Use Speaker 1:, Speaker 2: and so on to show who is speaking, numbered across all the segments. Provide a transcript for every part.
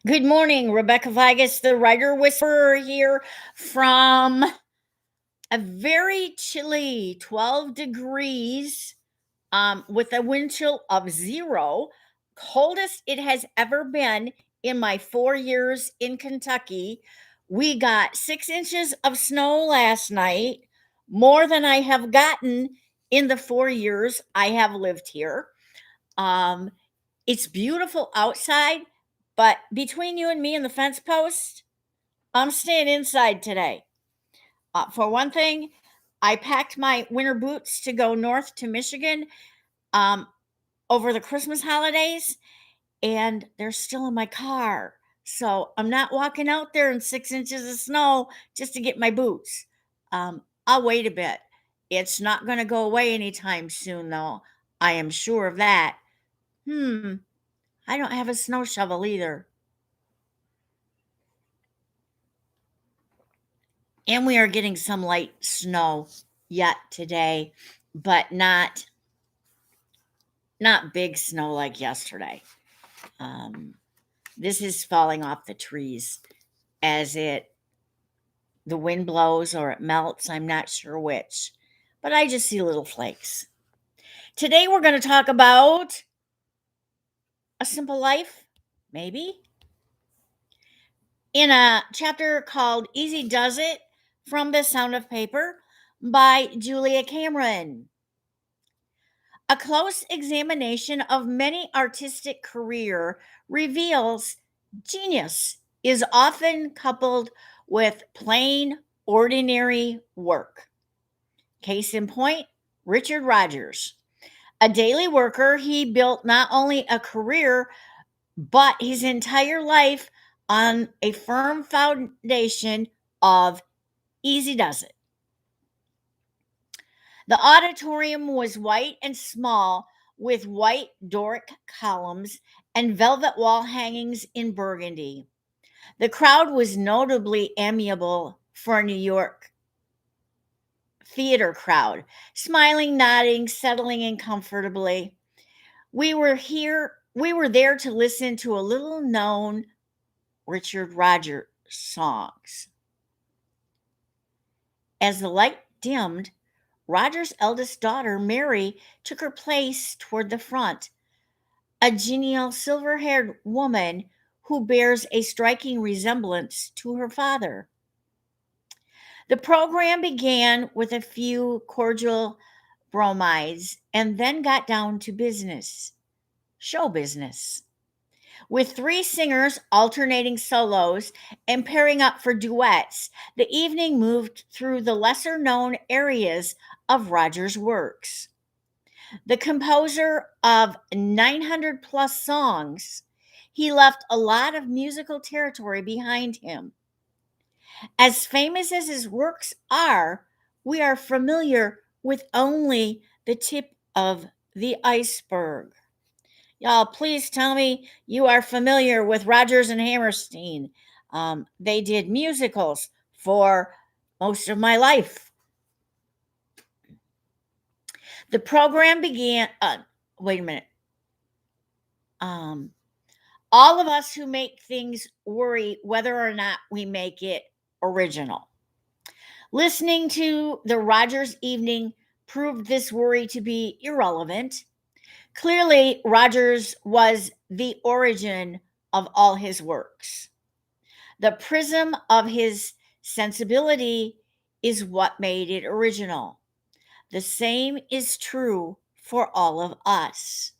Speaker 1: Good morning, Rebecca Vigus, the writer whisperer here from a very chilly 12 degrees with a wind chill of zero, coldest it has ever been in my 4 years in Kentucky. We got 6 inches of snow last night, more than I have gotten in the 4 years I have lived here. Um, it's beautiful outside, but between you and me and the fence post, I'm staying inside today. For one thing, I packed my winter boots to go north to Michigan um, over the Christmas holidays, and they're still in my car. So I'm not walking out there in 6 inches of snow just to get my boots. I'll wait a bit. It's not going to go away anytime soon, though. I am sure of that. Hmm, I don't have a snow shovel either. And we are getting some light snow yet today, but not big snow like yesterday. Um, this is falling off the trees as the wind blows or it melts. I'm not sure which, but I just see little flakes. Today we're going to talk about a simple life, maybe, in a chapter called Easy Does It from The Sound of Paper by Julia Cameron. A close examination of many artistic career reveals genius is often coupled with plain, ordinary work. Case in point, Richard Rogers. A daily worker, he built not only a career, but his entire life on a firm foundation of easy does it. The auditorium was white and small, with white Doric columns and velvet wall hangings in burgundy. The crowd was notably amiable for a New York theater crowd, smiling, nodding, settling in comfortably. We were there to listen to a little known Richard Rogers songs. As the light dimmed, Roger's eldest daughter, Mary, took her place toward the front, a genial silver haired woman who bears a striking resemblance to her father. The program began with a few cordial bromides and then got down to business, show business. With three singers alternating solos and pairing up for duets, the evening moved through the lesser known areas of Rogers' works. The composer of 900 plus songs, he left a lot of musical territory behind him. As famous as his works are, we are familiar with only the tip of the iceberg. Y'all, please tell me you are familiar with Rodgers and Hammerstein. They did musicals for most of my life. The program began. Wait a minute. All of us who make things worry whether or not we make it original. Listening to the Rogers Evening proved this worry to be irrelevant. Clearly, Rogers was the origin of all his works. The prism of his sensibility is what made it original. The same is true for all of us.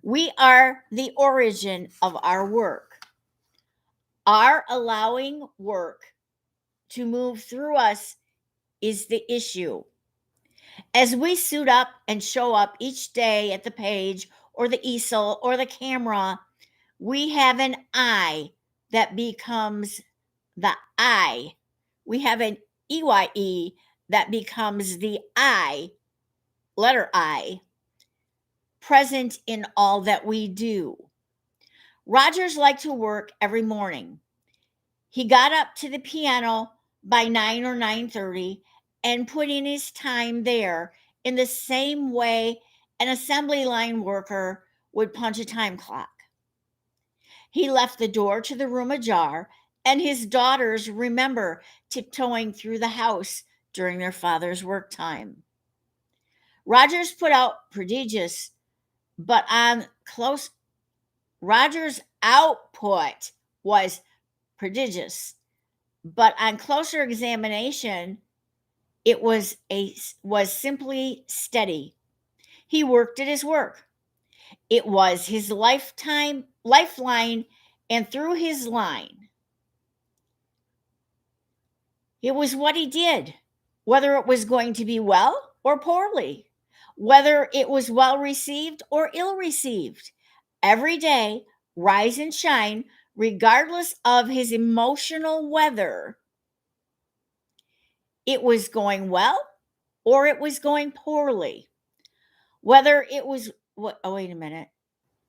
Speaker 1: We are the origin of our work. Our allowing work to move through us is the issue. As we suit up and show up each day at the page or the easel or the camera, we have an I that becomes the I. We have an EYE that becomes the I, letter I, present in all that we do. Rogers liked to work every morning. He got up to the piano by 9 or 9:30 and put in his time there in the same way an assembly line worker would punch a time clock. He left the door to the room ajar, and his daughters remember tiptoeing through the house during their father's work time. Rogers put out prodigious, but on close Rogers' output was prodigious, but on closer examination, it was simply steady. He worked at his work. It was his lifeline, and through his line, it was what he did, whether it was going to be well or poorly, whether it was well received or ill received. Every day, rise and shine, regardless of his emotional weather. It was going well or it was going poorly. Whether it was, oh, wait a minute.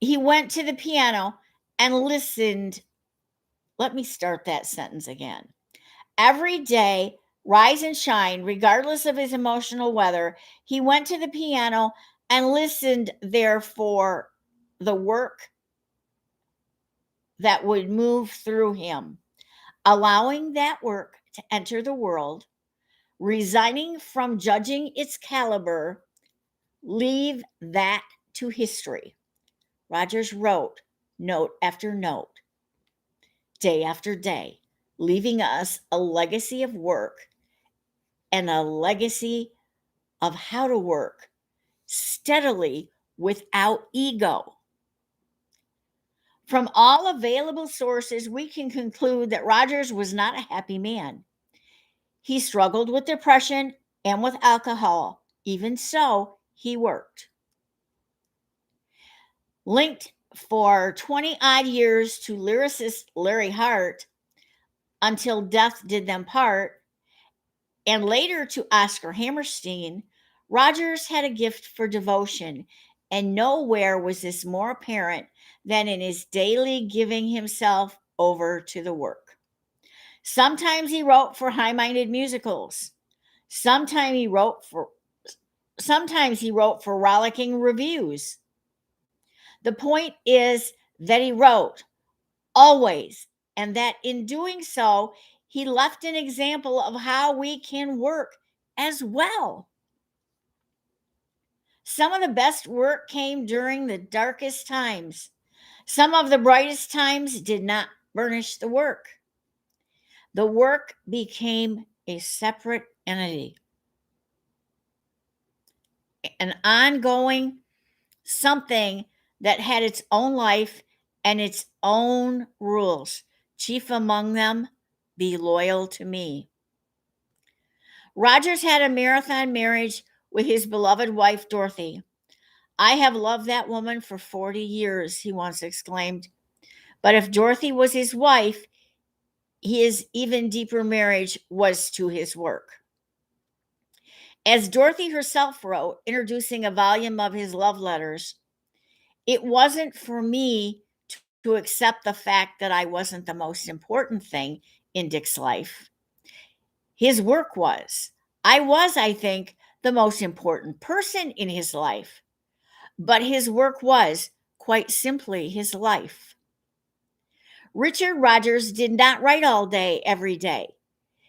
Speaker 1: He went to the piano and listened. Let me start that sentence again. Every day, rise and shine, regardless of his emotional weather, he went to the piano and listened there for the work that would move through him, allowing that work to enter the world, resigning from judging its caliber, leave that to history. Rogers wrote note after note, day after day, leaving us a legacy of work and a legacy of how to work steadily without ego. From all available sources, we can conclude that Rogers was not a happy man. He struggled with depression and with alcohol. Even so, he worked. Linked for 20 odd years to lyricist Larry Hart, until death did them part, and later to Oscar Hammerstein, Rogers had a gift for devotion, and nowhere was this more apparent than in his daily giving himself over to the work. Sometimes he wrote for high-minded musicals. Sometimes he wrote for rollicking reviews. The point is that he wrote always, and that in doing so, he left an example of how we can work as well. Some of the best work came during the darkest times. Some of the brightest times did not burnish the work. The work became a separate entity, an ongoing something that had its own life and its own rules. Chief among them, be loyal to me. Rogers had a marathon marriage with his beloved wife, Dorothy. I have loved that woman for 40 years, he once exclaimed. But if Dorothy was his wife, his even deeper marriage was to his work. As Dorothy herself wrote, introducing a volume of his love letters, it wasn't for me to accept the fact that I wasn't the most important thing in Dick's life. His work was. I was, I think, the most important person in his life. But his work was, quite simply, his life. Richard Rogers did not write all day, every day.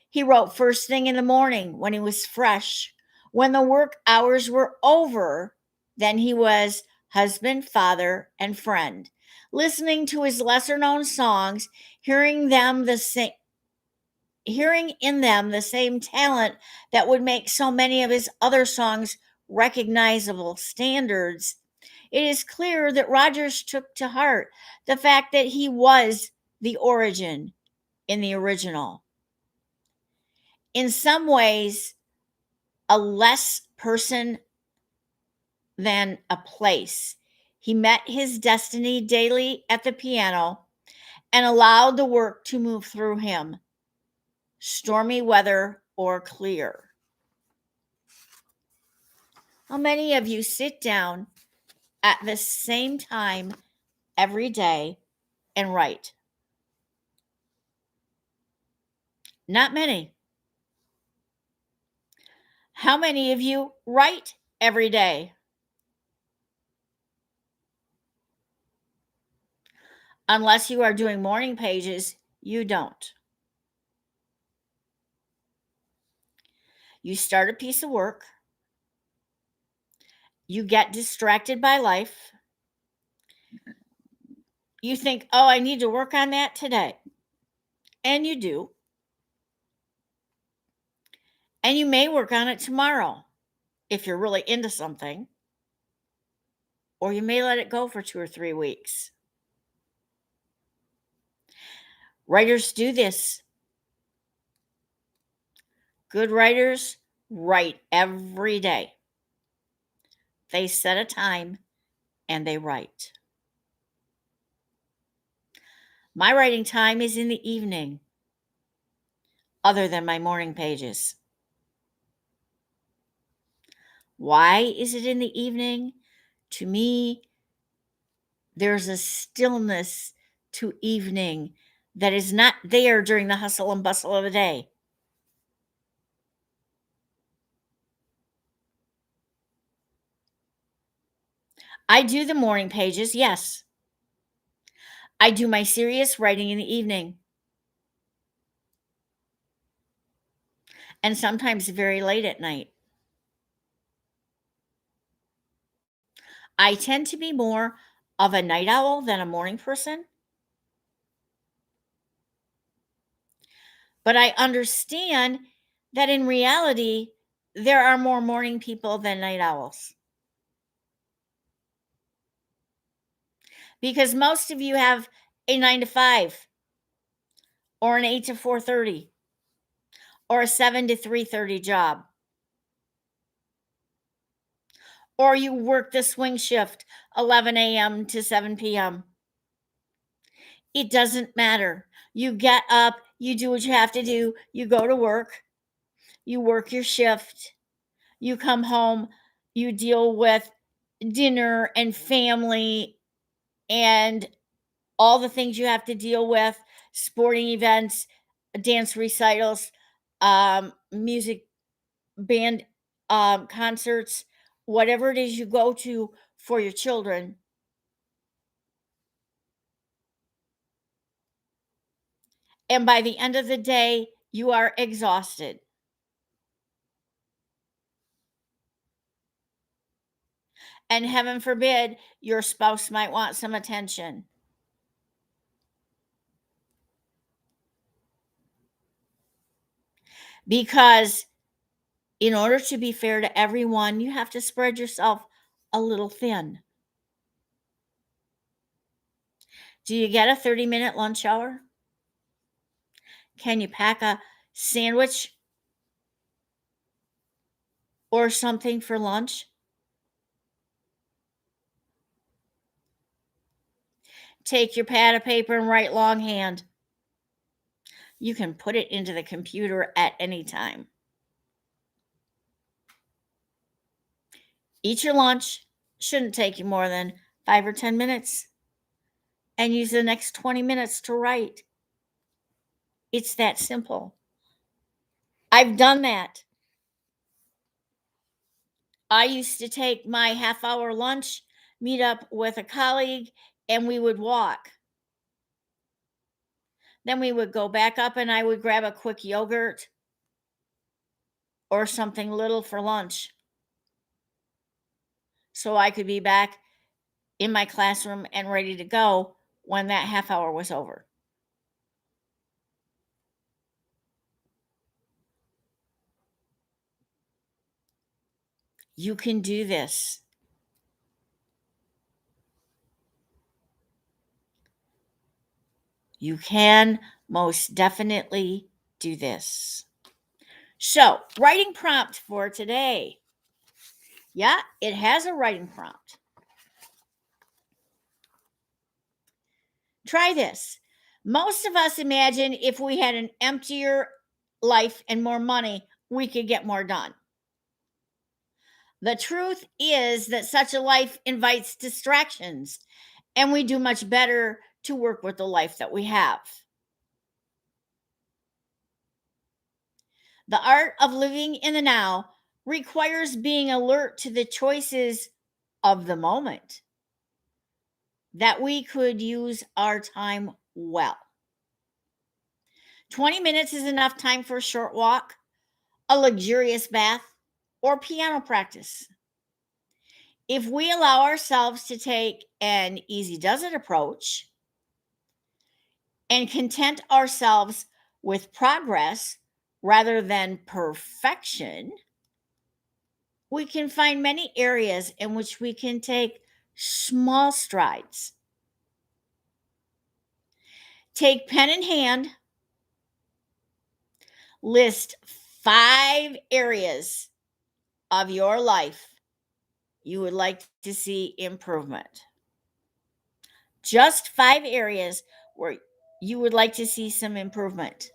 Speaker 1: He wrote first thing in the morning when he was fresh. When the work hours were over, then he was husband, father, and friend, listening to his lesser-known songs, hearing in them the same talent that would make so many of his other songs recognizable standards. It is clear that Rogers took to heart the fact that he was the origin in the original. In some ways, a less person than a place. He met his destiny daily at the piano and allowed the work to move through him, stormy weather or clear. How many of you sit down at the same time every day and write? Not many. How many of you write every day? Unless you are doing morning pages, you don't. You start a piece of work, you get distracted by life, you think, oh, I need to work on that today. And you do. And you may work on it tomorrow if you're really into something, or you may let it go for 2 or 3 weeks. Writers do this. Good writers write every day. They set a time and they write. My writing time is in the evening, other than my morning pages. Why is it in the evening? To me, there's a stillness to evening that is not there during the hustle and bustle of the day. I do the morning pages, yes. I do my serious writing in the evening. And sometimes very late at night. I tend to be more of a night owl than a morning person. But I understand that in reality, there are more morning people than night owls. Because most of you have a 9 to 5 or an 8 to 4:30 or a 7 to 3:30 job. Or you work the swing shift 11 a.m. to 7 p.m. It doesn't matter. You get up, you do what you have to do, you go to work, you work your shift, you come home, you deal with dinner and family and all the things you have to deal with, sporting events, dance recitals, music band concerts, whatever it is you go to for your children. And by the end of the day, you are exhausted. And heaven forbid, your spouse might want some attention. Because in order to be fair to everyone, you have to spread yourself a little thin. Do you get a 30-minute lunch hour? Can you pack a sandwich or something for lunch? Take your pad of paper and write longhand. You can put it into the computer at any time. Eat your lunch. Shouldn't take you more than 5 or 10 minutes. And use the next 20 minutes to write. It's that simple. I've done that. I used to take my half-hour lunch, meet up with a colleague, and we would walk. Then we would go back up and I would grab a quick yogurt or something little for lunch so I could be back in my classroom and ready to go when that half hour was over. You can do this. You can most definitely do this. So, writing prompt for today. Yeah, it has a writing prompt. Try this. Most of us imagine if we had an emptier life and more money, we could get more done. The truth is that such a life invites distractions, and we do much better to work with the life that we have. The art of living in the now requires being alert to the choices of the moment. that we could use our time well. 20 minutes is enough time for a short walk, a luxurious bath, or piano practice. If we allow ourselves to take an easy does it approach and content ourselves with progress rather than perfection, we can find many areas in which we can take small strides. Take pen in hand, list 5 areas of your life you would like to see improvement. Just 5 areas where you would like to see some improvement.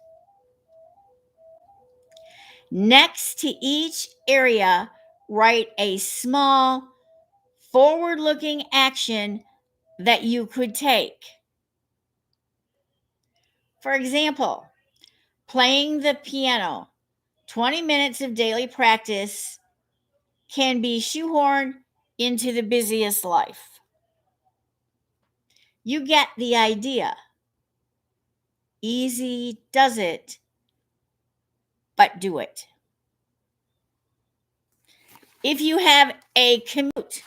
Speaker 1: Next to each area, write a small, forward looking action that you could take. For example, playing the piano, 20 minutes of daily practice can be shoehorned into the busiest life. You get the idea. Easy does it, but do it. If you have a commute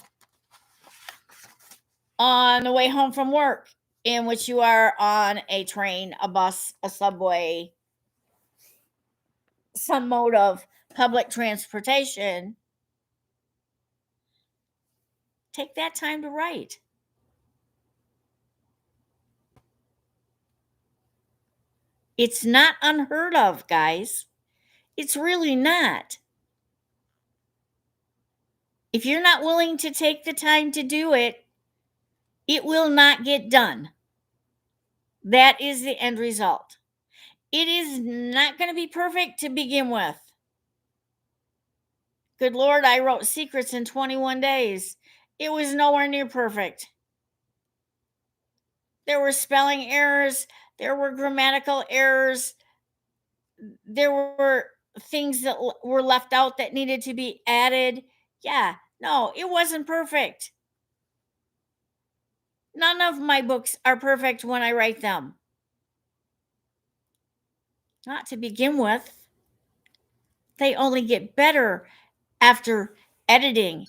Speaker 1: on the way home from work in which you are on a train, a bus, a subway, some mode of public transportation, take that time to write. It's not unheard of, guys. It's really not. If you're not willing to take the time to do it, it will not get done. That is the end result. It is not going to be perfect to begin with. Good Lord, I wrote Secrets in 21 days. It was nowhere near perfect. There were spelling errors, there were grammatical errors, there were things that were left out that needed to be added. Yeah, no, it wasn't perfect. None of my books are perfect when I write them. Not to begin with. They only get better after editing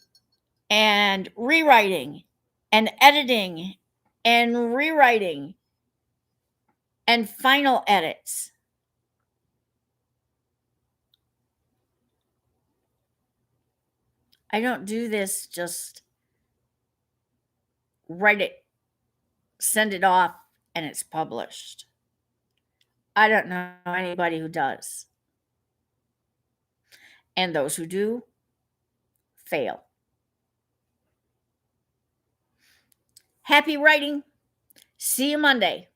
Speaker 1: and rewriting and editing and rewriting and final edits. I don't do this just write it, send it off, and it's published. I don't know anybody who does. And those who do fail. Happy writing. See you Monday.